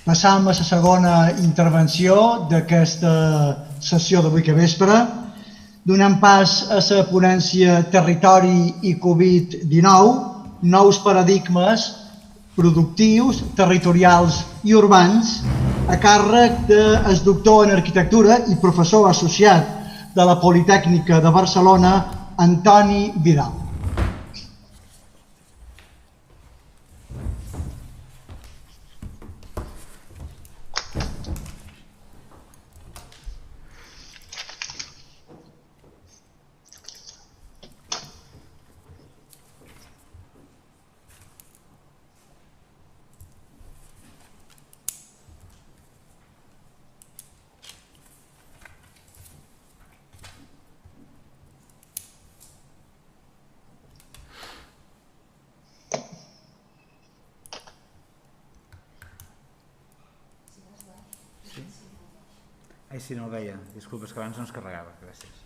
Passam a la segona intervenció d'aquesta sessió d'avui que vespre. Donem pas a la ponència Territori i Covid-19, nous paradigmes productius, territorials i urbans, a càrrec del doctor en arquitectura i professor associat de la Politècnica de Barcelona, Antoni Vidal. Ai, sí, no ho veia. Disculpes, que abans no es carregava. Gràcies.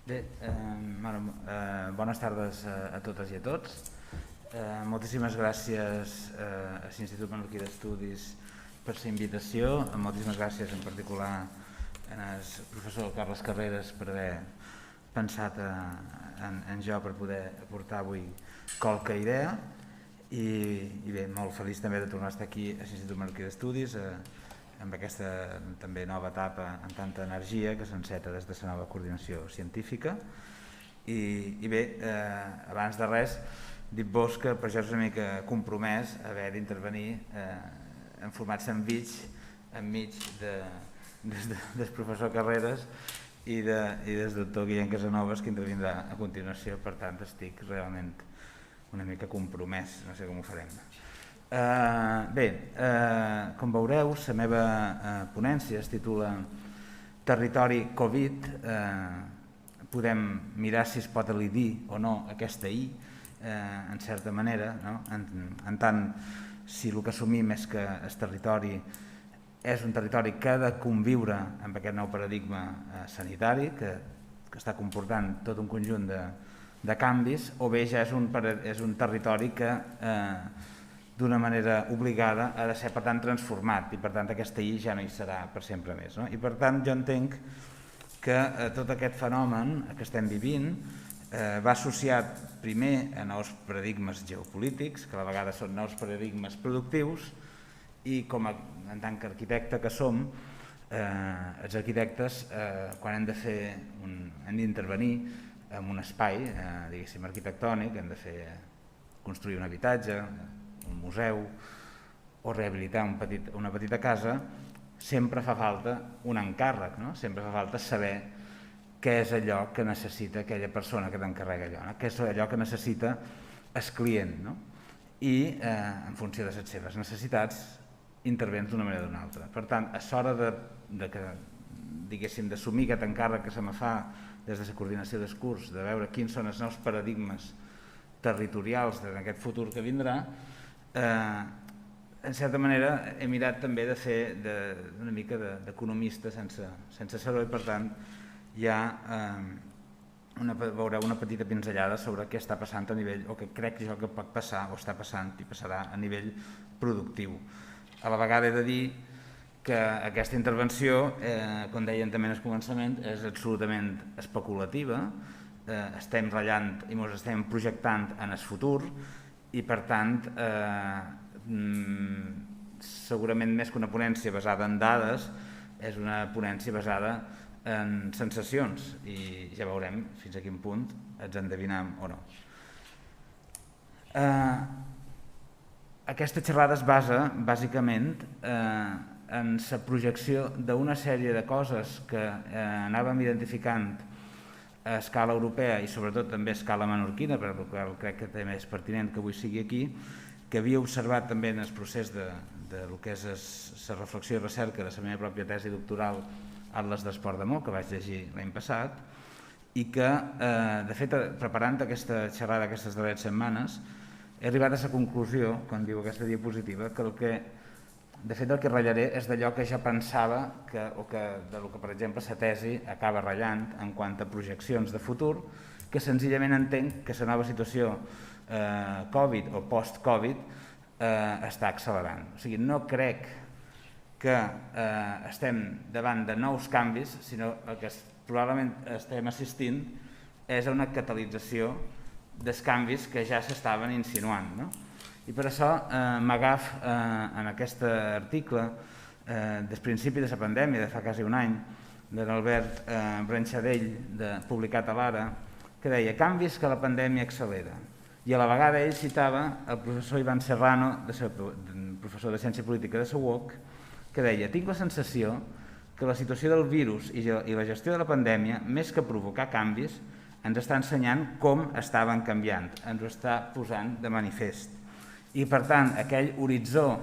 Bé, bones tardes a totes i a tots. Moltíssimes gràcies a l'Institut Menorquí d'Estudis per la invitació. Moltíssimes gràcies en particular al professor Carles Carreras per haver pensat en jo per poder aportar avui qualque idea. I bé, molt feliç també de tornar a estar aquí a l'Institut Menorquí d'Estudis amb aquesta també nova etapa amb tanta energia que s'enceta des de la nova coordinació científica. I bé, abans de res, dir-vos que per això és una mica compromès haver d'intervenir en format sandwich enmig del professor Carreras i del doctor Guillem Casanovas, que intervindrà a continuació. Per tant, estic realment una mica compromès, no sé com ho farem. Bé, com veureu, la meva ponència es titula Territori Covid. Podem mirar si es pot elidir o no aquesta I, en certa manera, en tant si el que assumim és que el territori és un territori que ha de conviure amb aquest nou paradigma sanitari que està comportant tot un conjunt de canvis, o bé ja és un territori que d'una manera obligada ha de ser per tant transformat i per tant aquesta I ja no hi serà per sempre més. I per tant jo entenc que tot aquest fenomen que estem vivint va associat primer a nous paradigmes geopolítics, que a la vegada són nous paradigmes productius, i en tant que arquitecte que som, els arquitectes quan hem d'intervenir en un espai diguéssim arquitectònic, hem de construir un habitatge, un museu o rehabilitar una petita casa, sempre fa falta un encàrrec, sempre fa falta saber què és allò que necessita aquella persona que t'encarrega allò, què és allò que necessita el client, i en funció de les seves necessitats intervens d'una manera o d'una altra. Per tant, a l'hora d'assumir aquest encàrrec que se me fa des de la coordinació del curs, de veure quins són els nous paradigmes territorials d'aquest futur que vindrà, en certa manera he mirat també de fer una mica d'economista sense ser-ho, i per tant ja veureu una petita pinzellada sobre què està passant a nivell, o que crec jo que pot passar o està passant i passarà a nivell productiu. A la vegada he de dir que aquesta intervenció, com deien també en el començament, és absolutament especulativa, estem ratllant i ens estem projectant en el futur, i per tant segurament més que una ponència basada en dades és una ponència basada en sensacions, i ja veurem fins a quin punt ens endevinam o no. Aquesta xerrada es basa bàsicament en la projecció d'una sèrie de coses que anàvem identificant a escala europea i sobretot també a escala menorquina, per la qual crec que també és pertinent que avui sigui aquí, que havia observat també en el procés de que és la reflexió i recerca de la meva pròpia tesi doctoral Atles d'Esport de Mo, que vaig llegir l'any passat, i que, de fet, preparant aquesta xerrada aquestes darreres setmanes, he arribat a la conclusió, com diu aquesta diapositiva, que de fet el que ratllaré és d'allò que ja pensava o del que per exemple la tesi acaba ratllant en quant a projeccions de futur, que senzillament entenc que la nova situació Covid o post-Covid està accelerant. O sigui, no crec que estem davant de nous canvis, sinó el que probablement estem assistint és a una catalització dels canvis que ja s'estaven insinuant, no? I per això m'agaf en aquest article del principi de la pandèmia, de fa quasi un any, de l'Albert Branchadell, publicat a l'Ara, que deia canvis que la pandèmia accelera. I a la vegada ell citava el professor Ivan Serrano, professor de Ciència Política de la UOC, que deia: tinc la sensació que la situació del virus i la gestió de la pandèmia, més que provocar canvis, ens està ensenyant com estaven canviant, ens ho està posant de manifest. I per tant, aquell horitzó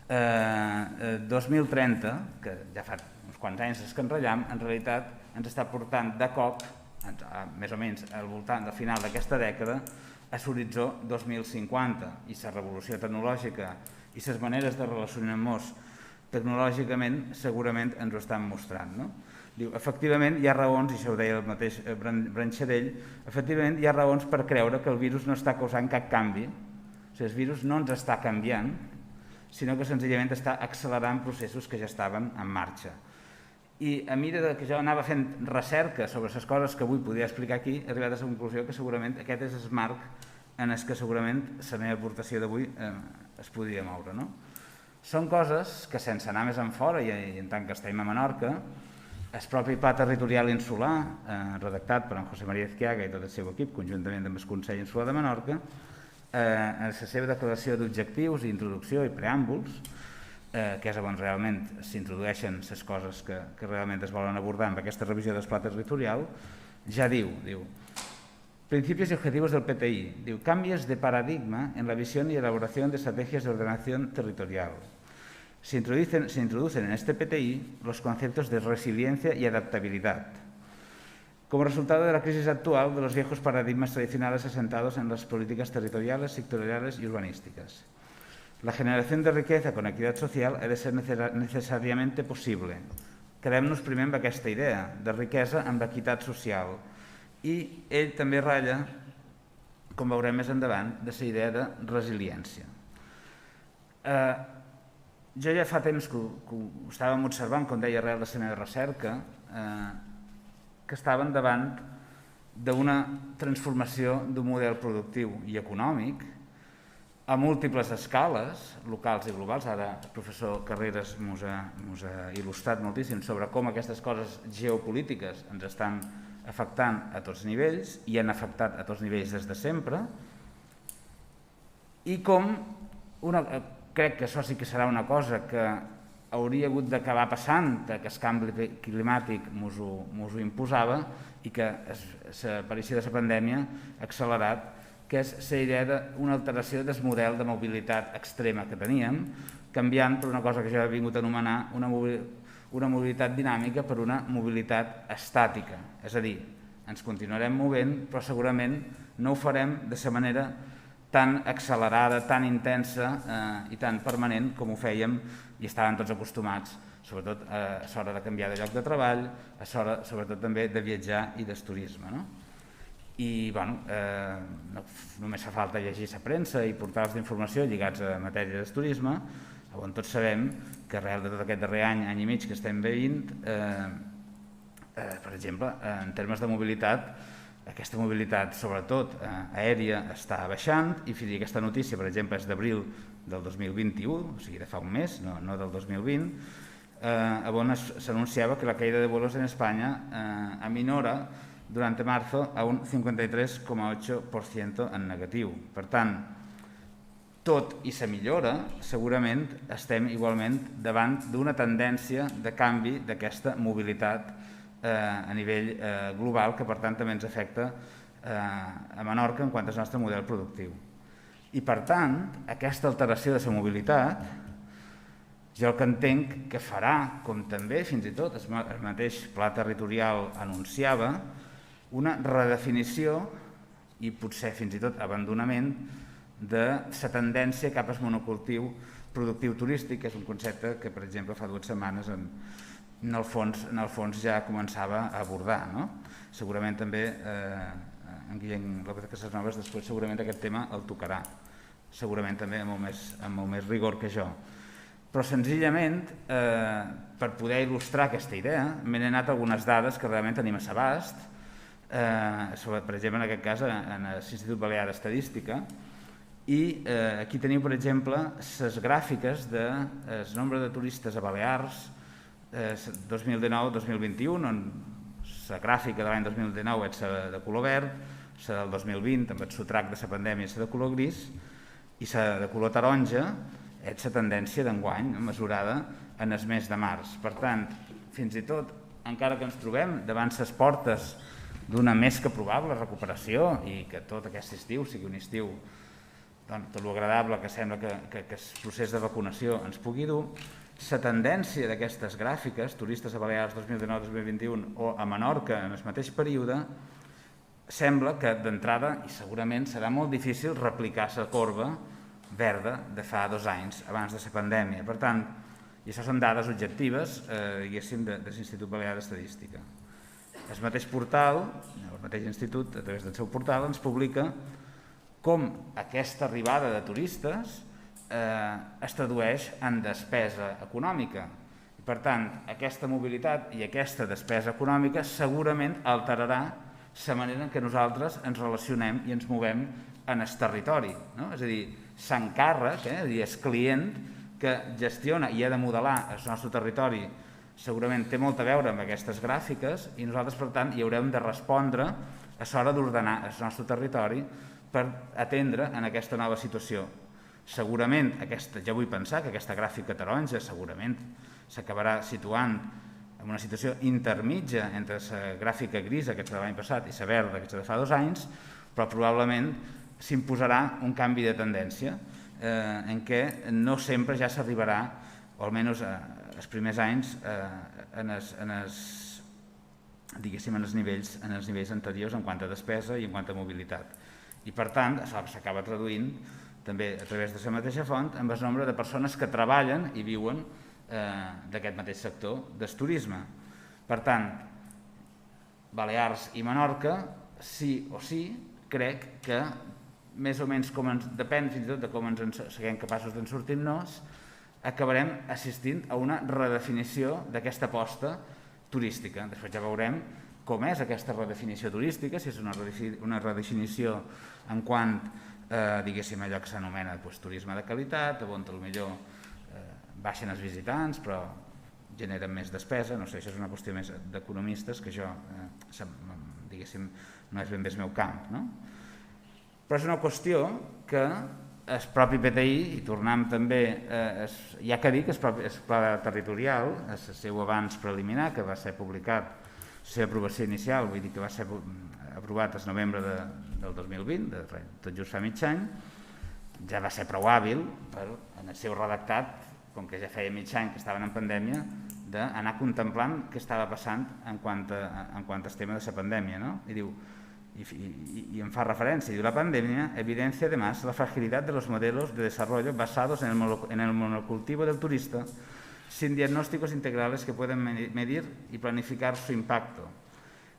2030, que ja fa uns quants anys que enratllam, en realitat ens està portant de cop, més o menys al voltant del final d'aquesta dècada, a l'horitzó 2050, i la revolució tecnològica i les maneres de relacionar-nos tecnològicament segurament ens ho estan mostrant, no? Diu, efectivament hi ha raons, i això ho deia el mateix Branchadell, efectivament hi ha raons per creure que el virus no està causant cap canvi, o sigui, el virus no ens està canviant, sinó que senzillament està accelerant processos que ja estaven en marxa. I a mesura que jo anava fent recerca sobre les coses que avui podia explicar aquí, he arribat a la conclusió que segurament aquest és el marc en el que segurament la meva aportació d'avui es podria moure, no? Són coses que, sense anar més en fora, i en tant que estem a Menorca, el propi Pla Territorial Insular, redactat per en José María Izquiaga i tot el seu equip, conjuntament amb el Consell Insular de Menorca, en la seva declaració d'objectius, introducció i preàmbuls, que és on realment s'introdueixen les coses que realment es volen abordar amb aquesta revisió del Pla Territorial, ja diu principios y objetivos del PTI, diu cambios de paradigma en la visión y elaboración de estrategias de ordenación territorial. Se introducen en este PTI los conceptos de resiliencia y adaptabilidad, como resultado de la crisis actual de los viejos paradigmas tradicionales asentados en las políticas territoriales, sectoriales y urbanísticas. La generación de riqueza con equidad social ha de ser necessàriamente possible. Quedem-nos primer amb aquesta idea de riquesa amb equitat social. I ell també ratlla, com veurem més endavant, de la idea de resiliència. Jo ja fa temps que ho estàvem observant, com deia, arrel de la meva recerca, que estaven davant d'una transformació d'un model productiu i econòmic a múltiples escales, locals i globals. Ara el professor Carreras ens ha il·lustrat moltíssim sobre com aquestes coses geopolítiques ens estan afectant a tots nivells i han afectat a tots nivells des de sempre, i com, crec que això sí que serà una cosa que hauria hagut d'acabar passant, que el canvi climàtic ens ho imposava i que l'aparició de la pandèmia ha accelerat, que és la idea d'una alteració del model de mobilitat extrema que teníem, canviant per una cosa que jo he vingut a anomenar una mobilitat dinàmica per una mobilitat estàtica. És a dir, ens continuarem movent, però segurament no ho farem de la manera tan accelerada, tan intensa i tan permanent com ho fèiem i estàvem tots acostumats, sobretot a l'hora de canviar de lloc de treball, a l'hora sobretot també de viatjar i del turisme. I només fa falta llegir la premsa i portals d'informació lligats a matèria del turisme, on tots sabem que arrel de tot aquest darrer any i mig que estem veient, per exemple, en termes de mobilitat, aquesta mobilitat, sobretot aèria, està baixant, i fins i aquesta notícia, per exemple, és d'abril del 2021, o sigui de fa un mes, no del 2020, on s'anunciava que la caída de vuelos en España aminora durante marzo a un 53,8% en negatiu. Per tant, tot i la millora, segurament estem igualment davant d'una tendència de canvi d'aquesta mobilitat a nivell global, que per tant també ens afecta a Menorca en quant al nostre model productiu. I per tant, aquesta alteració de la mobilitat, jo el que entenc que farà, com també fins i tot el mateix Pla Territorial anunciava, una redefinició i potser fins i tot abandonament de la tendència cap al monocultiu productiu turístic, que és un concepte que, per exemple, fa 2 setmanes en el fons ja començava a abordar. Segurament també en Guillem López Casasnovas després segurament aquest tema el tocarà, segurament també amb molt més rigor que jo. Però senzillament, per poder il·lustrar aquesta idea, m'he anat algunes dades que realment tenim a s'abast, per exemple, en aquest cas, en l'Institut Balear d'Estadística, i aquí teniu, per exemple, les gràfiques del nombre de turistes a Balears 2019-2021, on la gràfica de l'any 2019 és de color verd, la del 2020, amb el sotrac de la pandèmia, és de color gris, i la de color taronja és la tendència d'enguany, mesurada en el mes de març. Per tant, fins i tot, encara que ens trobem davant les portes d'una més que probable recuperació i que tot aquest estiu sigui un estiu tot l'agradable que sembla que el procés de vacunació ens pugui dur, la tendència d'aquestes gràfiques, turistes a Balears 2019-2021 o a Menorca en el mateix període, sembla que d'entrada, i segurament serà molt difícil replicar la corba verda de fa 2 anys, abans de la pandèmia. Per tant, i això són dades objectives, diguéssim, de l'Institut Balear d'Estadística. El mateix portal, el mateix institut, a través del seu portal, ens publica com aquesta arribada de turistes es tradueix en despesa econòmica. I, per tant, aquesta mobilitat i aquesta despesa econòmica segurament alterarà la manera en què nosaltres ens relacionem i ens movem en el territori. És a dir, s'encàrrec, és a dir, el client que gestiona i ha de modelar el nostre territori segurament té molt a veure amb aquestes gràfiques i nosaltres, per tant, hi haurem de respondre a l'hora d'ordenar el nostre territori per atendre en aquesta nova situació. Segurament, ja vull pensar que aquesta gràfica taronja segurament s'acabarà situant en una situació intermitja entre la gràfica grisa, que és de l'any passat, i la verda, que és de fa 2 anys, però probablement s'imposarà un canvi de tendència en què no sempre ja s'arribarà, o almenys els primers anys, en els nivells anteriors en quant a despesa i en quant a mobilitat. I per tant, això s'acaba traduint també a través de la mateixa font amb el nombre de persones que treballen i viuen d'aquest mateix sector del turisme. Per tant, Balears i Menorca, sí o sí, crec que més o menys, depèn fins i tot de com ens siguem capaços d'en sortir-nos, acabarem assistint a una redefinició d'aquesta aposta turística. Després ja veurem com és aquesta redefinició turística, si és una redefinició en quant, diguéssim, allò que s'anomena turisme de qualitat, on potser baixen els visitants però generen més despesa, no sé, això és una qüestió més d'economistes que jo, diguéssim, no és ben bé el meu camp, no? Però és una qüestió que el propi PTI, i tornem també, hi ha que dir que el pla territorial, el seu avanç preliminar, que va ser publicat, la seva aprovació inicial, vull dir que va ser aprovat el novembre del 2020, tot just fa mig any, ja va ser prou hàbil per, en el seu redactat, com que ja feia mig any que estaven en pandèmia, d'anar contemplant què estava passant en quant al tema de la pandèmia, no? I diu, y en fa referencia, la pandemia evidencia además la fragilidad de los modelos de desarrollo basados en el monocultivo del turista sin diagnósticos integrales que puedan medir y planificar su impacto.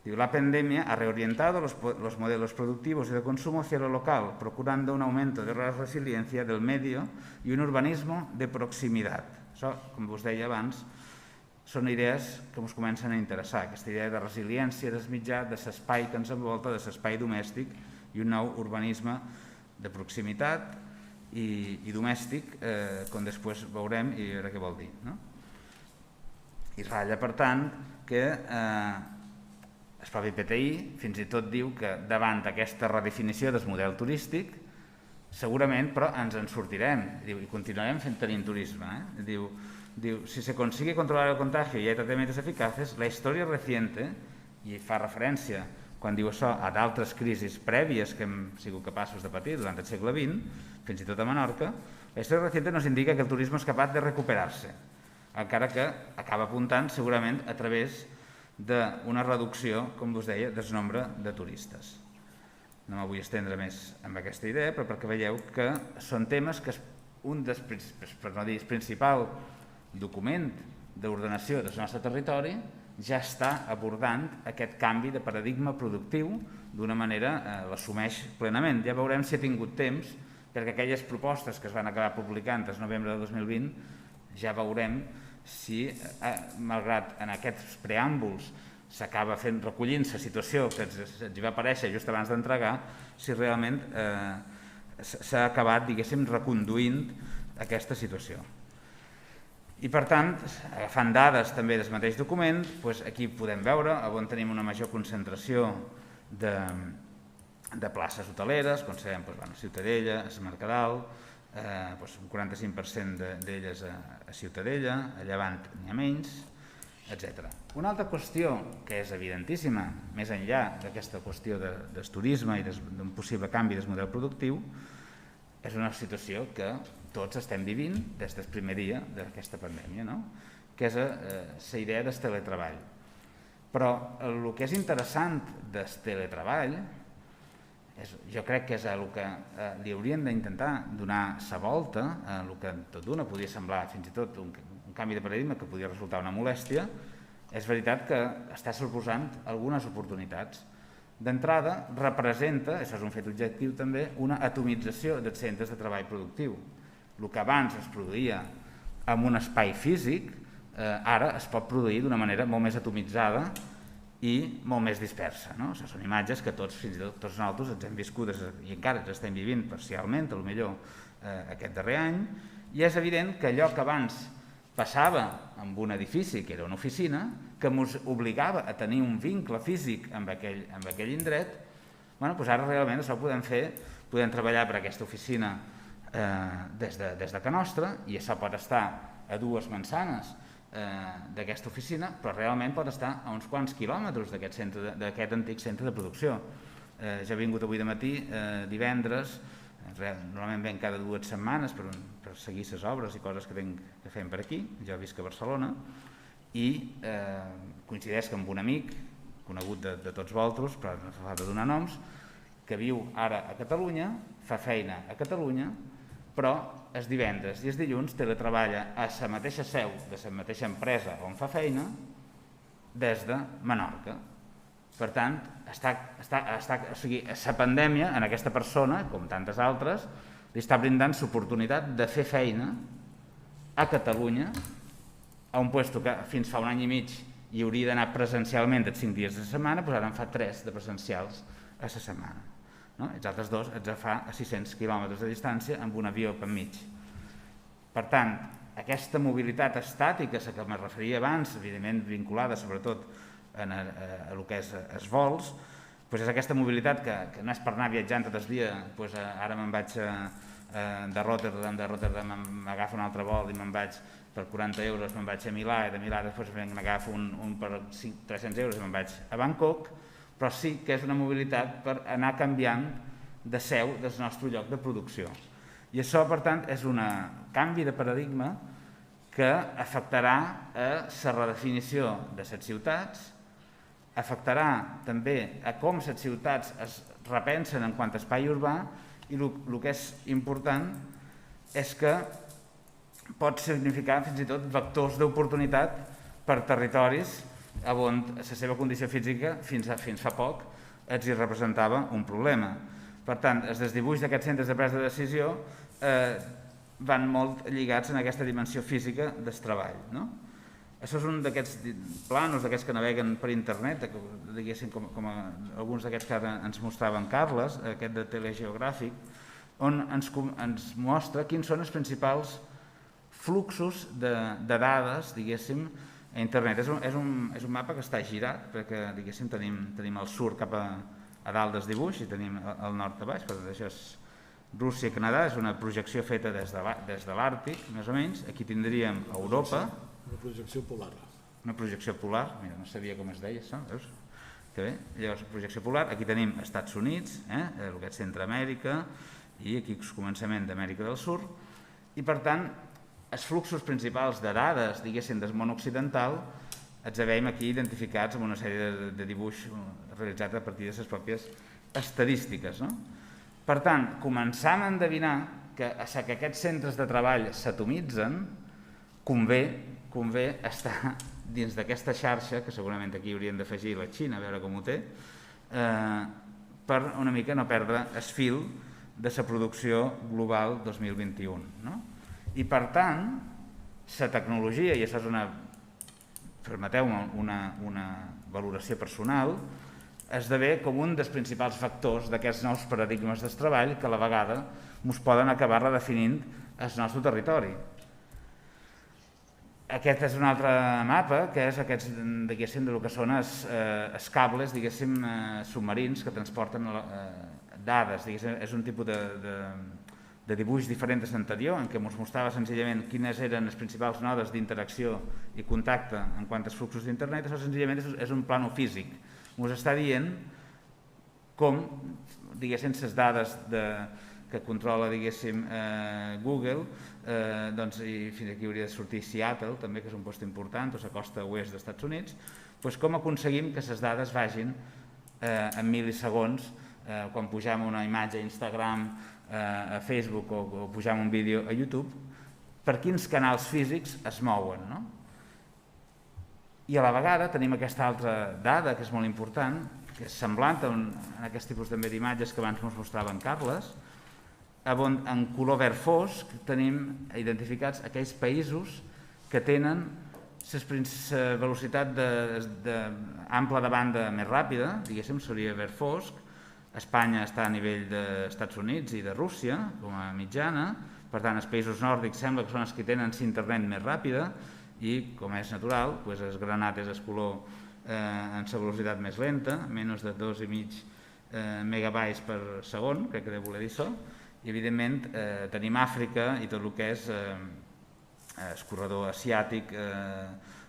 La pandemia ha reorientado los modelos productivos y de consumo hacia lo local, procurando un aumento de la resiliencia del medio y un urbanismo de proximitat. Això, com us deia abans, són idees que ens comencen a interessar, aquesta idea de resiliència del mitjà, de l'espai que ens envolta, de l'espai domèstic i un nou urbanisme de proximitat i domèstic, com després veurem i veurem què vol dir. I ratlla, per tant, que el propi PTI fins i tot diu que davant d'aquesta redefinició del model turístic, segurament, però ens en sortirem i continuarem tenint turisme. Diu, si se consigue controlar el contagio y hay tratamientos eficaces, la història reciente, i fa referència, quan diu això, a d'altres crisis prèvies que hem sigut capaços de patir durant el segle XX, fins i tot a Menorca, la història reciente nos indica que el turisme és capaç de recuperar-se, encara que acaba apuntant segurament a través d'una reducció, com us deia, del nombre de turistes. No m'ho vull estendre més amb aquesta idea, però perquè veieu que són temes que un dels, per no dir, principal document d'ordenació del nostre territori ja està abordant aquest canvi de paradigma productiu d'una manera, l'assumeix plenament. Ja veurem si ha tingut temps perquè aquelles propostes que es van acabar publicant el novembre de 2020 ja veurem si, malgrat en aquests preàmbuls s'acaba recollint la situació que ens va aparèixer just abans d'entregar, si realment s'ha acabat, diguéssim, reconduint aquesta situació. I per tant, agafant dades també del mateix document, aquí podem veure on tenim una major concentració de places hoteleres, com sabem, Ciutadella, a Mercadal, un 45% d'elles a Ciutadella, a Llevant n'hi ha menys, etc. Una altra qüestió que és evidentíssima, més enllà d'aquesta qüestió del turisme i d'un possible canvi del model productiu, és una situació que tots estem vivint des del primer dia d'aquesta pandèmia, que és la idea del teletreball. Però el que és interessant del teletreball, jo crec que és el que li haurien d'intentar donar la volta, el que tot d'una podia semblar fins i tot un canvi de paradigma que podia resultar una molèstia, és veritat que està suposant algunes oportunitats. D'entrada, representa, això és un fet objectiu també, una atomització dels centres de treball productiu. El que abans es produïa en un espai físic, ara es pot produir d'una manera molt més atomitzada i molt més dispersa. Són imatges que tots, fins i tot tots nosaltres, ens hem viscut i encara ens estem vivint parcialment, potser aquest darrer any, i és evident que allò que abans passava en un edifici, que era una oficina, que ens obligava a tenir un vincle físic amb aquell indret, ara realment això ho podem fer, podem treballar per aquesta oficina des de Can Nostra, i això pot estar a 2 manzanes d'aquesta oficina, però realment pot estar a uns quants quilòmetres d'aquest antic centre de producció. Ja he vingut avui de matí, divendres, normalment ven cada 2 setmanes per seguir les obres i coses que fem per aquí, jo visc a Barcelona, i coincideix amb un amic, conegut de tots vosaltres, però no fa falta donar noms, que viu ara a Catalunya, fa feina a Catalunya, però els divendres i els dilluns teletreballa a la mateixa seu de la mateixa empresa on fa feina des de Menorca. Per tant, la pandèmia en aquesta persona, com tantes altres, li està brindant l'oportunitat de fer feina a Catalunya, a un lloc que fins fa un any i mig hi hauria d'anar presencialment els 5 dies de setmana, doncs ara en fa 3 de presencials a la setmana. Els altres 2 els fa a 600 quilòmetres de distància amb un avió per mig. Per tant, aquesta mobilitat estàtica a la que me referia abans, evidentment vinculada sobretot a el que és els vols, és aquesta mobilitat que no és per anar viatjant tot el dia, ara me'n vaig de Rotterdam m'agafo un altre vol i me'n vaig per 40 euros, me'n vaig a Milà, i de Milà després m'agafo un per 300 euros i me'n vaig a Bangkok, però sí que és una mobilitat per anar canviant de seu del nostre lloc de producció. I això, per tant, és un canvi de paradigma que afectarà a la redefinició de les ciutats, afectarà també a com les ciutats es repensen en quant a espai urbà, i el que és important és que pot significar fins i tot vectors d'oportunitat per territoris on la seva condició física fins fa poc els hi representava un problema. Per tant, els desdibuix d'aquests centres de presa de decisió van molt lligats en aquesta dimensió física del treball. Això és un d'aquests planos, d'aquests que naveguen per internet, diguéssim, com alguns d'aquests que ara ens mostrava en Carles, aquest de telegeogràfic, on ens mostra quins són els principals fluxos de dades, diguéssim, a internet. És un mapa que està girat, perquè, diguéssim, tenim el sud cap a dalt del dibuix i tenim el nord a baix, però això és Rússia i Canadà, és una projecció feta des de l'Àrtic, més o menys. Aquí tindríem Europa. Una projecció polar. Una projecció polar, mira, no sabia com es deia això, veus? Que bé, llavors projecció polar, aquí tenim Estats Units, el que és Centroamèrica, i aquí el començament d'Amèrica del Sud, i per tant, els fluxos principals de dades, diguéssim, del món occidental, els veiem aquí identificats amb una sèrie de dibuix realitzats a partir de les pròpies estadístiques. Per tant, començam a endevinar que aquests centres de treball s'atomitzen, convé estar dins d'aquesta xarxa, que segurament aquí haurien d'afegir la Xina, a veure com ho té, per una mica no perdre el fil de la producció global 2021. I per tant, la tecnologia, i això és permeteu-me una valoració personal, esdevé com un dels principals factors d'aquests nous paradigmes del treball que a la vegada ens poden acabar redefinint el nostre territori. Aquest és un altre mapa, que és aquests, diguéssim, del que són els cables, diguéssim, submarins que transporten dades. Diguéssim, és un tipus de dibuix diferent de l'anterior, en què ens mostrava senzillament quines eren les principals nodes d'interacció i contacte en quant als fluxos d'internet. Això senzillament és un plano físic. Ens està dient com, diguéssim, les dades que controla, diguéssim, Google, doncs, i fins aquí hauria de sortir Seattle, també, que és un lloc important, o la costa oest dels Estats Units, doncs com aconseguim que les dades vagin en mil·lisegons quan pugem una imatge a Instagram, a Facebook o pugem un vídeo a YouTube, per quins canals físics es mouen. I a la vegada tenim aquesta altra dada que és molt important, que és semblant en aquest tipus d'imatges que abans ens mostraven Carles, en color verd fosc tenim identificats aquells països que tenen la velocitat ampla de banda més ràpida, diguéssim, seria verd fosc. Espanya està a nivell dels Estats Units i de Rússia, com a mitjana, per tant, els països nòrdics sembla que són els que tenen internet més ràpida i, com és natural, el granat és el color en la velocitat més lenta, menys de 2,5 megabytes per segon, crec que deu voler dir això, i evidentment tenim Àfrica i tot el que és el corredor asiàtic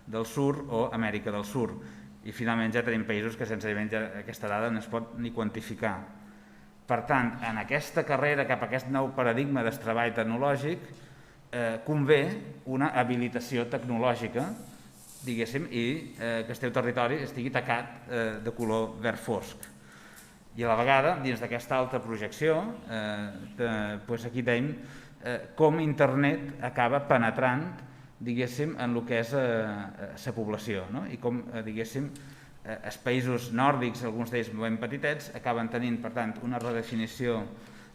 del sud o Amèrica del Sud. I finalment ja tenim països que senzillament aquesta dada no es pot ni quantificar. Per tant, en aquesta carrera cap a aquest nou paradigma del treball tecnològic convé una habilitació tecnològica, diguéssim, i que el teu territori estigui tacat de color verd fosc. I a la vegada, dins d'aquesta altra projecció, aquí tenim com internet acaba penetrant, diguéssim, en el que és la població, i com, diguéssim, els països nòrdics, alguns d'ells ben petitets, acaben tenint, per tant, una redefinició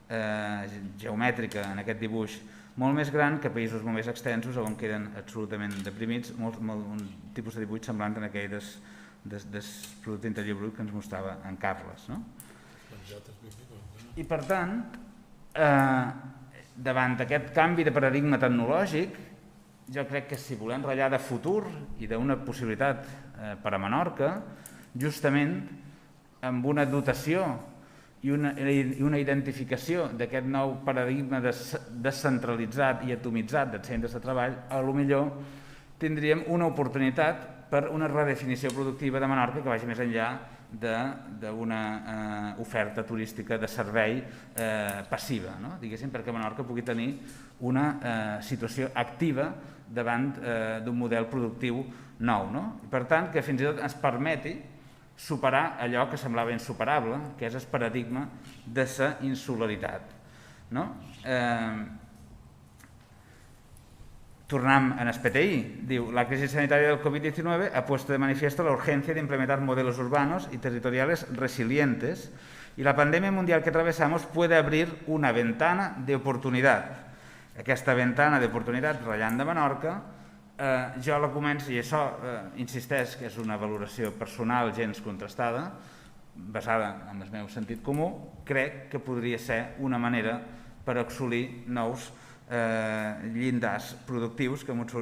geomètrica en aquest dibuix molt més gran que països molt més extensos on queden absolutament deprimits, un tipus de dibuix semblant en aquell del producte interior brut que ens mostrava en Carles. I per tant, davant d'aquest canvi de paradigma tecnològic, jo crec que si volem ratllar de futur i d'una possibilitat per a Menorca, justament amb una dotació i una identificació d'aquest nou paradigma descentralitzat i atomitzat dels centres de treball, potser tindríem una oportunitat per una redefinició productiva de Menorca que vagi més enllà d'una oferta turística de servei passiva, diguéssim, perquè Menorca pugui tenir una situació activa davant d'un model productiu nou. I per tant, que fins i tot ens permeti superar allò que semblava insuperable, que és el paradigma de la insularitat. Tornam en el PTI, diu, la crisis sanitaria del COVID-19 ha puesto de manifiesto la urgencia de implementar modelos urbanos y territoriales resilientes y la pandemia mundial que atravesamos puede abrir una ventana de oportunidad. Aquesta ventana d'oportunitat ratllant de Menorca, jo la començo, i això insisteix que és una valoració personal gens contrastada, basada en el meu sentit comú, crec que podria ser una manera per assolir nous llindars productius que ens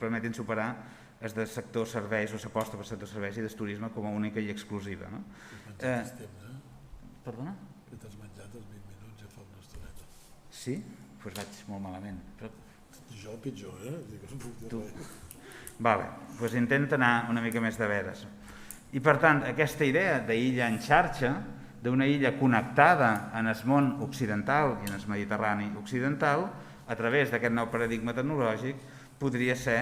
permetin superar els del sector serveis o l'aposta per sector serveis i del turisme com a única i exclusiva. Perdona? Que t'has menjat els 20 minuts ja fa una estoneta. Sí? Doncs vaig molt malament. Jo pitjor, Dic que no puc dir res. Doncs intenta anar una mica més de veres. I per tant, aquesta idea d'illa en xarxa, d'una illa connectada en el món occidental i en el Mediterrani occidental, a través d'aquest nou paradigma tecnològic, podria ser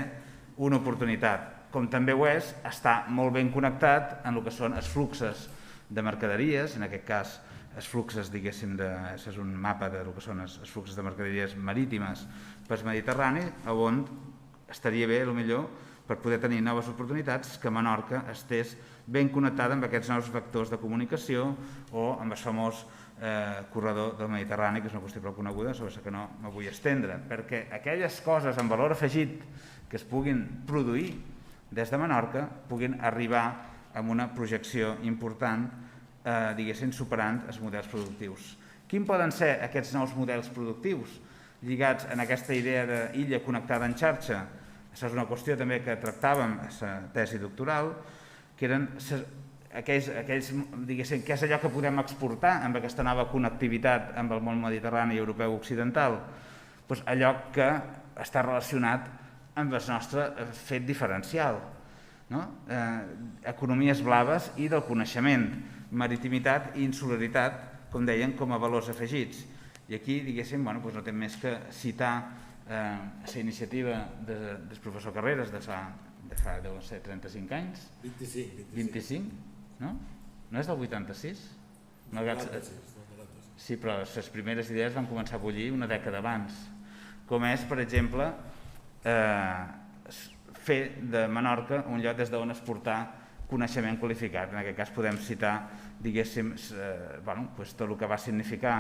una oportunitat. Com també ho és, està molt ben connectat en el que són els fluxos de mercaderies, en aquest cas els fluxos, diguéssim, és un mapa del que són els fluxos de mercaderies marítimes pel Mediterrani, on estaria bé, potser, per poder tenir noves oportunitats, que Menorca estés ben connectada amb aquests nous vectors de comunicació o amb el famós corredor del Mediterrani, que és una qüestió prou coneguda, sobre la que no me vull estendre, perquè aquelles coses amb valor afegit que es puguin produir des de Menorca puguin arribar amb una projecció important, diguéssim, superant els models productius. Quins poden ser aquests nous models productius lligats en aquesta idea d'illa connectada en xarxa? Això és una qüestió també que tractàvem a la tesi doctoral, que eren aquells, diguéssim, què és allò que podem exportar amb aquesta nova connectivitat amb el món mediterrani i europeu occidental? Doncs allò que està relacionat amb el nostre fet diferencial, no? Economies blaves i del coneixement, maritimitat i insularitat, com deien, com a valors afegits. I aquí, diguéssim, no té més que citar la iniciativa del professor Carreras de fa, deuen ser 35 anys? 25, no? No és del 86? Sí, però les primeres idees van començar a bullir una dècada abans, com és, per exemple, fer de Menorca un lloc des d'on exportar coneixement qualificat. En aquest cas podem citar, diguéssim, tot el que va significar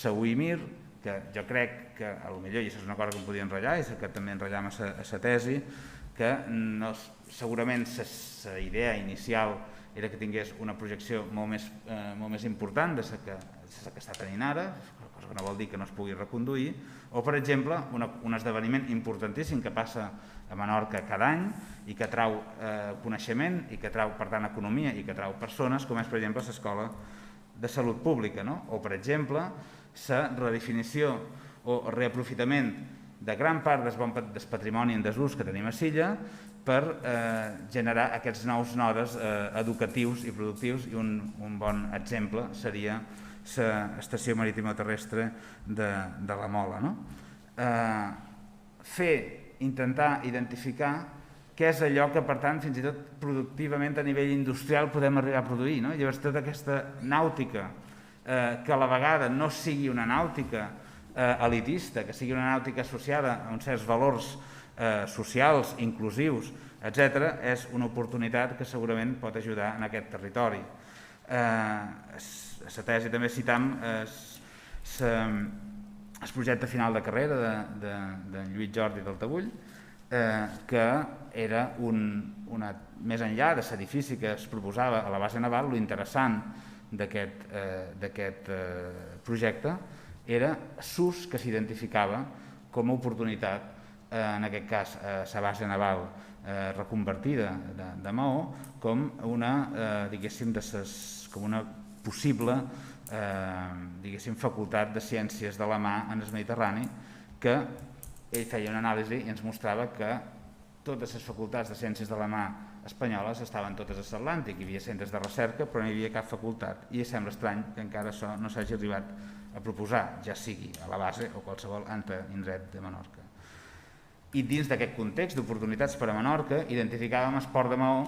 la UIMIR, que jo crec que, potser, i això és una cosa que em podia enrotllar, i que també enrotllam a la tesi, que segurament la idea inicial era que tingués una projecció molt més important de la que està tenint ara, cosa que no vol dir que no es pugui reconduir, o, per exemple, un esdeveniment importantíssim que passa a Menorca cada any i que trau coneixement i que trau, per tant, economia i que trau persones, com és, per exemple, l'Escola de Salut Pública, o, per exemple, la redefinició o reaprofitament de gran part del patrimoni en desús que tenim a l'illa per generar aquests nous nodes educatius i productius, i un bon exemple seria l'estació marítima terrestre de la Mola. Intentar identificar què és allò que, per tant, fins i tot productivament a nivell industrial podem arribar a produir. Llavors, tota aquesta nàutica, que a la vegada no sigui una nàutica elitista, que sigui una nàutica associada a uns certs valors socials, inclusius, etc., és una oportunitat que segurament pot ajudar en aquest territori. A la tesi també citam el projecte final de carrera de Lluís Jordi del Tabull, que era més enllà de l'edifici que es proposava a la base naval, l'interessant d'aquest projecte era l'ús que s'identificava com a oportunitat, en aquest cas la base naval reconvertida de Maó, com una possible facultat de ciències de la mà en el Mediterrani, que ell feia una anàlisi i ens mostrava que totes les facultats de ciències de la mà espanyoles estaven totes a l'Atlàntic. Hi havia centres de recerca, però no hi havia cap facultat. I sembla estrany que encara això no s'hagi arribat a proposar, ja sigui a la base o qualsevol altre indret de Menorca. I dins d'aquest context d'oportunitats per a Menorca, identificàvem el port de Maó,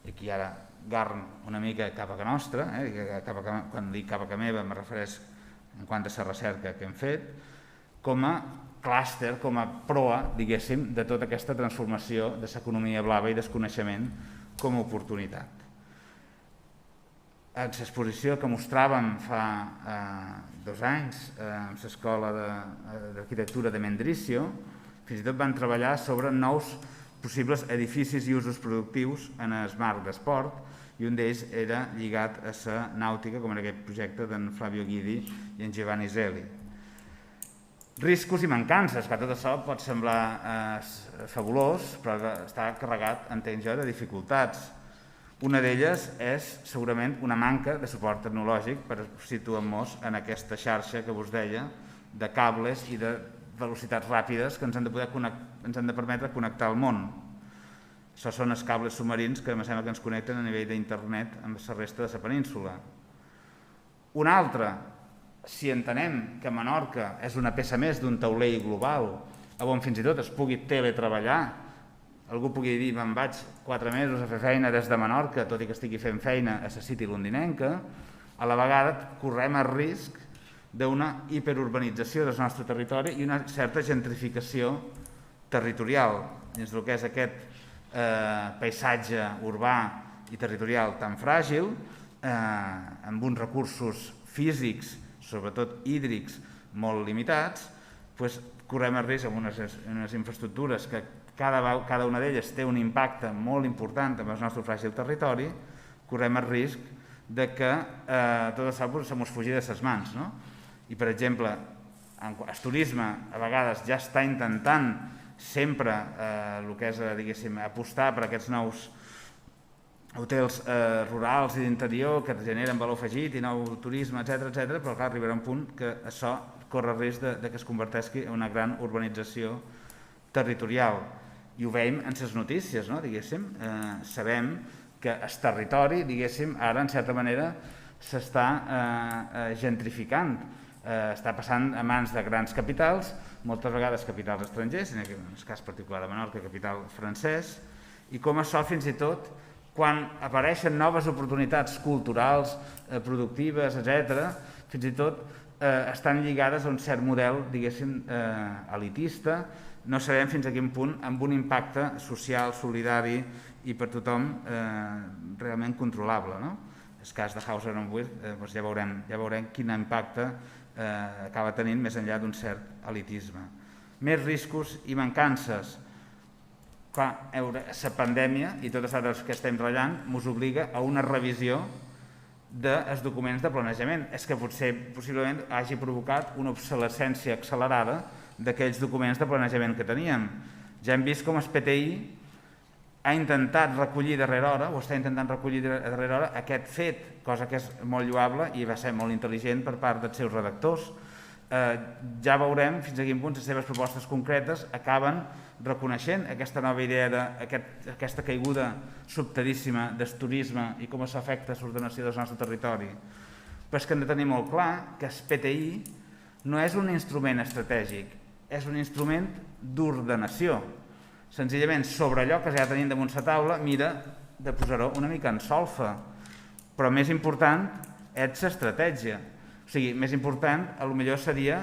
i aquí ara garn una mica cap a casa nostra, quan dic cap a casa meva me refereix en quant a la recerca que hem fet, com a clúster, com a proa, diguéssim, de tota aquesta transformació de l'economia blava i del coneixement com a oportunitat. En l'exposició que mostràvem fa 2 anys a l'Escola d'Arquitectura de Mendrisio, fins i tot van treballar sobre nous possibles edificis i usos productius en el marc d'esport, i un d'ells era lligat a la nàutica, com en aquest projecte d'en Flavio Guidi i en Giovanni Zeli. Riscos i mancances, que tot això pot semblar fabulós, però està carregat, entenc jo, de dificultats. Una d'elles és segurament una manca de suport tecnològic per situar-nos en aquesta xarxa que vos deia de cables i de velocitats ràpides que ens han de permetre connectar el món. Això són els cables submarins que em sembla que ens connecten a nivell d'internet amb la resta de la península. Una altra, si entenem que Menorca és una peça més d'un taulell global, on fins i tot es pugui teletreballar, algú pugui dir me'n vaig 4 mesos a fer feina des de Menorca, tot i que estigui fent feina a la City londinenca, a la vegada correm el risc d'una hiperurbanització del nostre territori i una certa gentrificació territorial. Dins del que és aquest paisatge urbà i territorial tan fràgil, amb uns recursos físics, sobretot hídrics, molt limitats, correm el risc amb unes infraestructures que cada una d'elles té un impacte molt important en el nostre fràgil territori, correm el risc de que tot això se mos fugi de les mans. I, per exemple, el turisme a vegades ja està intentant sempre el que és, diguéssim, apostar per aquests nous hotels rurals i d'interior que generen valor afegit i nou turisme, etc., però clar, arribarà un punt que això corre el risc que es converteixi en una gran urbanització territorial. I ho veiem en les notícies, diguéssim. Sabem que el territori, diguéssim, ara, en certa manera, s'està gentrificant. Està passant a mans de grans capitals, moltes vegades capitals estrangers, en el cas particular de Menorca, capital francès, i com això fins i tot, quan apareixen noves oportunitats culturals, productives, etc., fins i tot estan lligades a un cert model, diguéssim, elitista. No sabem fins a quin punt, amb un impacte social, solidari i per tothom realment controlable. El cas de Hauser & Wirth ja veurem quin impacte acaba tenint més enllà d'un cert elitisme. Més riscos i mancances. Clar, la pandèmia i tot això que estem treballant ens obliga a una revisió dels documents de planejament. És que possiblement hagi provocat una obsolescència accelerada d'aquells documents de planejament que teníem. Ja hem vist com el PTI ha intentat recollir darrere hora, o està intentant recollir darrere hora aquest fet, cosa que és molt lloable i va ser molt intel·ligent per part dels seus redactors. Ja veurem fins a quin punt les seves propostes concretes acaben reconeixent aquesta nova idea d'aquesta caiguda sobtadíssima del turisme i com això afecta l'ordenació del nostre territori. Però és que hem de tenir molt clar que el PTI no és un instrument estratègic, és un instrument d'ordenació. Senzillament, sobre allò que ja tenim damunt la taula, mira de posar-ho una mica en solfa. Però més important és l'estratègia. O sigui, més important, potser seria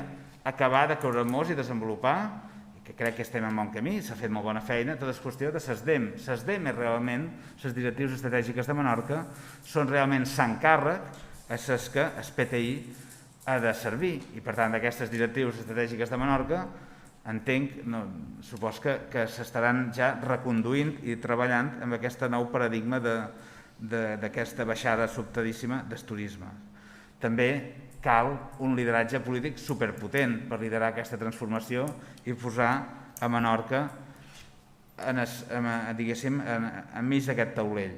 acabar de creure-nos i desenvolupar, que crec que estem en bon camí, s'ha fet molt bona feina, tota és qüestió de les DEM. Les DEM, realment, les directrius estratègiques de Menorca, són realment s'encàrrec a les que el PTI ha de servir. I, per tant, d'aquestes directrius estratègiques de Menorca, entenc, supos que s'estaran ja reconduint i treballant amb aquest nou paradigma d'aquesta baixada sobtadíssima del turisme. També cal un lideratge polític superpotent per liderar aquesta transformació i posar a Menorca diguéssim, enmig d'aquest taulell.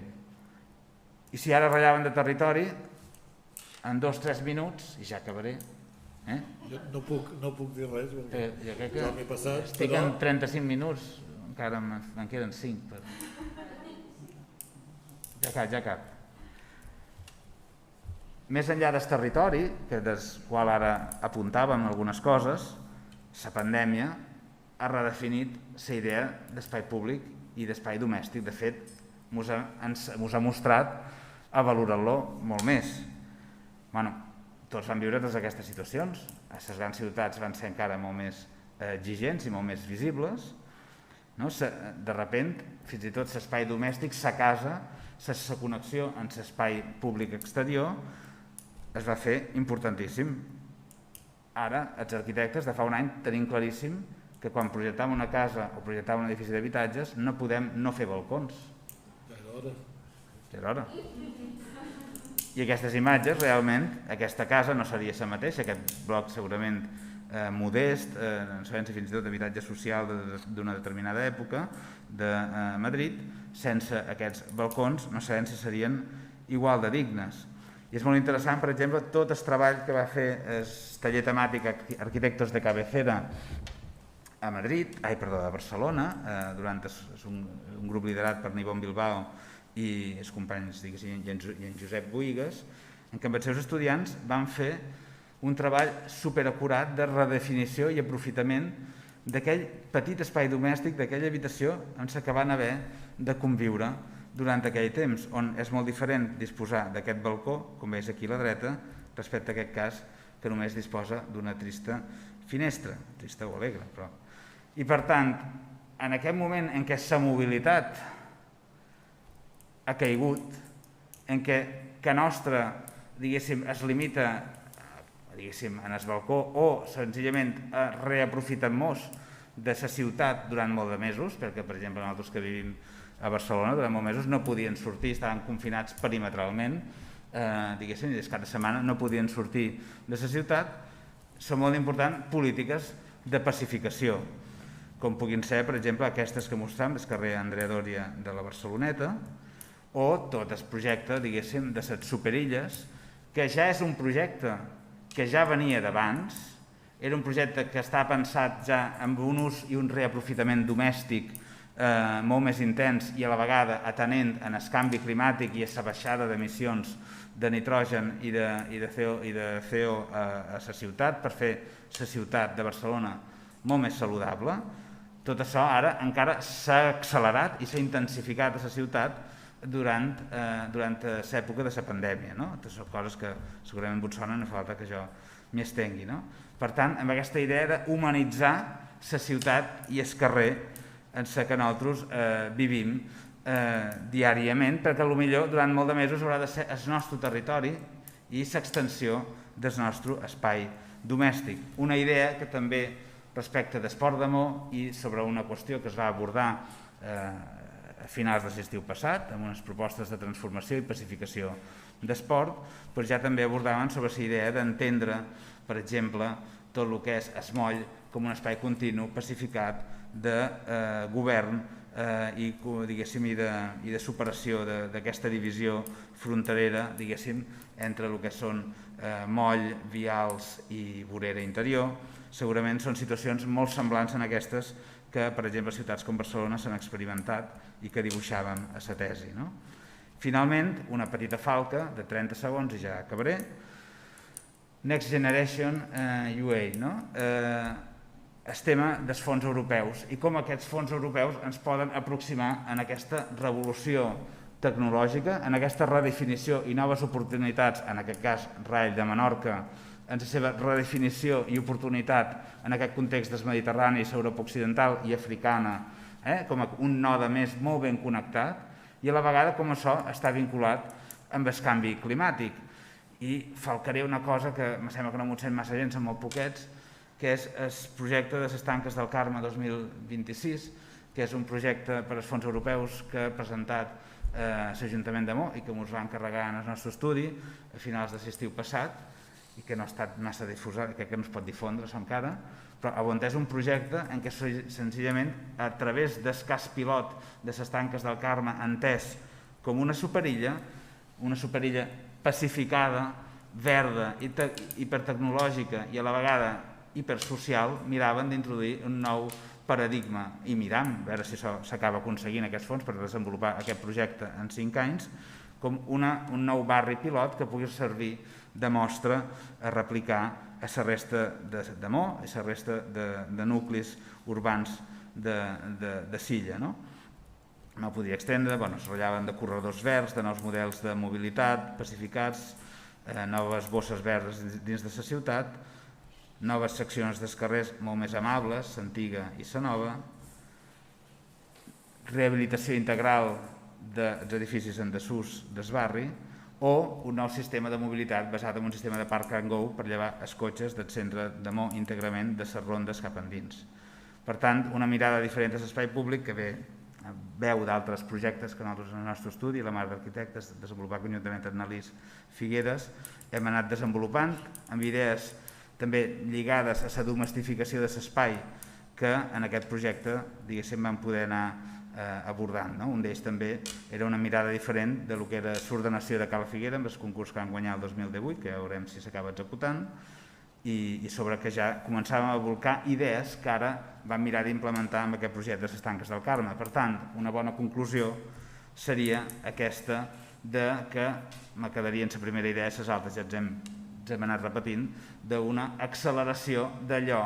I si ara ratllaven de territori, en 2 o 3 minuts, i ja acabaré, jo no puc dir res, perquè jo crec que ja m'he passat. estic en 35 minuts, encara me'n queden 5. Ja cap. Més enllà del territori, del qual ara apuntàvem algunes coses, la pandèmia ha redefinit la idea d'espai públic i d'espai domèstic. De fet, ens ha mostrat a valorar-lo molt més. Tots van viure totes aquestes situacions. A les grans ciutats van ser encara molt més exigents i molt més visibles. De sobte, fins i tot l'espai domèstic, la casa, la connexió amb l'espai públic exterior es va fer importantíssim. Ara, els arquitectes de fa un any tenim claríssim que quan projectam una casa o projectam un edifici d'habitatges no podem no fer balcons. Ja era hora. I aquestes imatges, realment, aquesta casa no seria la mateixa, aquest bloc segurament modest, no sabem si fins i tot habitatge social d'una determinada època de Madrid, sense aquests balcons no sabem si serien igual de dignes. I és molt interessant, per exemple, tot el treball que va fer el taller temàtic Arquitectos de Cabecera a Barcelona, durant un grup liderat per Nibón Bilbao i els companys i en Josep Boigues, en què amb els seus estudiants van fer un treball superacurat de redefinició i aprofitament d'aquell petit espai domèstic, d'aquella habitació on se van haver de conviure durant aquell temps, on és molt diferent disposar d'aquest balcó, com veus aquí a la dreta, respecte a aquest cas que només disposa d'una trista finestra, trista o alegre. I per tant, en aquest moment en què la mobilitat ha caigut, en què que nostra, diguéssim, es limita, diguéssim, en el balcó o senzillament reaprofitem-nos de la ciutat durant molt de mesos, perquè, per exemple, nosaltres que vivim a Barcelona durant molts mesos no podien sortir, estaven confinats perimetralment, diguéssim, i cada setmana no podien sortir de la ciutat. Són molt importants polítiques de pacificació, com puguin ser, per exemple, aquestes que mostrem del carrer Andrea Doria de la Barceloneta, o tot el projecte, diguéssim, de les superilles, que ja és un projecte que ja venia d'abans, era un projecte que està pensat ja amb un ús i un reaprofitament domèstic molt més intens i a la vegada atenent en el canvi climàtic i a la baixada d'emissions de nitrogen i de CO a la ciutat per fer la ciutat de Barcelona molt més saludable. Tot això ara encara s'ha accelerat i s'ha intensificat a la ciutat durant l'època de la pandèmia. Són coses que segurament vos sonen, no fa falta que jo m'hi estengui. Per tant, amb aquesta idea d'humanitzar la ciutat i el carrer en la que nosaltres vivim diàriament, perquè potser durant molt de mesos haurà de ser el nostre territori i l'extensió del nostre espai domèstic. Una idea que també respecte d'Esport d'Amor i sobre una qüestió que es va abordar a finals de l'estiu passat, amb unes propostes de transformació i pacificació d'esport, però ja també abordaven sobre la idea d'entendre, per exemple, tot el que és es moll com un espai continu, pacificat, de govern i de superació d'aquesta divisió fronterera, diguéssim, entre el que són moll, vials i vorera interior. Segurament són situacions molt semblants a aquestes que, per exemple, ciutats com Barcelona s'han experimentat i que dibuixaven a la tesi. Finalment, una petita falca de 30 segons i ja acabaré. Next Generation UA, el tema dels fons europeus i com aquests fons europeus ens poden aproximar en aquesta revolució tecnològica, en aquesta redefinició i noves oportunitats, en aquest cas Rail de Menorca, en la seva redefinició i oportunitat en aquest context del Mediterrani, l'Europa occidental i africana, com un node més molt ben connectat, i a la vegada com això està vinculat amb el canvi climàtic. I falcaré una cosa que em sembla que no m'ho sent massa gens, són molt poquets, que és el projecte de les Tanques del Carme 2026, que és un projecte per als fons europeus que ha presentat l'Ajuntament de Mó i que ens va encarregar en el nostre estudi a finals de l'estiu passat i que no ha estat massa difusat, crec que no es pot difondre això encara, però on és un projecte en què senzillament a través del cas pilot de les Tanques del Carme entès com una superilla pacificada, verda, hipertecnològica i a la vegada hipersocial, miraven d'introduir un nou paradigma i miram, a veure si s'acaba aconseguint aquests fons per desenvolupar aquest projecte en 5 anys, com un nou barri pilot que pugui servir de mostra a replicar a la resta de Mó i a la resta de nuclis urbans de Silla. No podria extendre, es ratllaven de corredors verds, de nous models de mobilitat pacificats, noves bosses verdes dins de la ciutat, noves seccions dels carrers molt més amables, l'antiga i la nova, rehabilitació integral dels edificis en desús del barri o un nou sistema de mobilitat basat en un sistema de park and go per llevar els cotxes del centre de Mó íntegrament de les rondes cap endins. Per tant, una mirada diferent a l'espai públic que veu d'altres projectes que nosaltres en el nostre estudi, la Mar d'Arquitectes, desenvolupat conjuntament amb Annalís Figueres, hem anat desenvolupant amb idees també lligades a la domestificació de l'espai que en aquest projecte, diguéssim, vam poder anar abordant. Un d'ells també era una mirada diferent de lo que era l'ordenació de Cala Figuera amb el concurs que van guanyar el 2018, que ja veurem si s'acaba executant, i sobre que ja començàvem a volcar idees que ara vam mirar d'implementar amb aquest projecte de les Tanques del Carme. Per tant, una bona conclusió seria aquesta que me quedaria en la primera idea, les altres ja ens hem anat repetint, d'una acceleració d'allò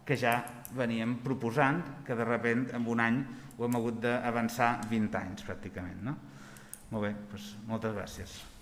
que ja veníem proposant, que de sobte en un any ho hem hagut d'avançar 20 anys pràcticament. Molt bé, moltes gràcies.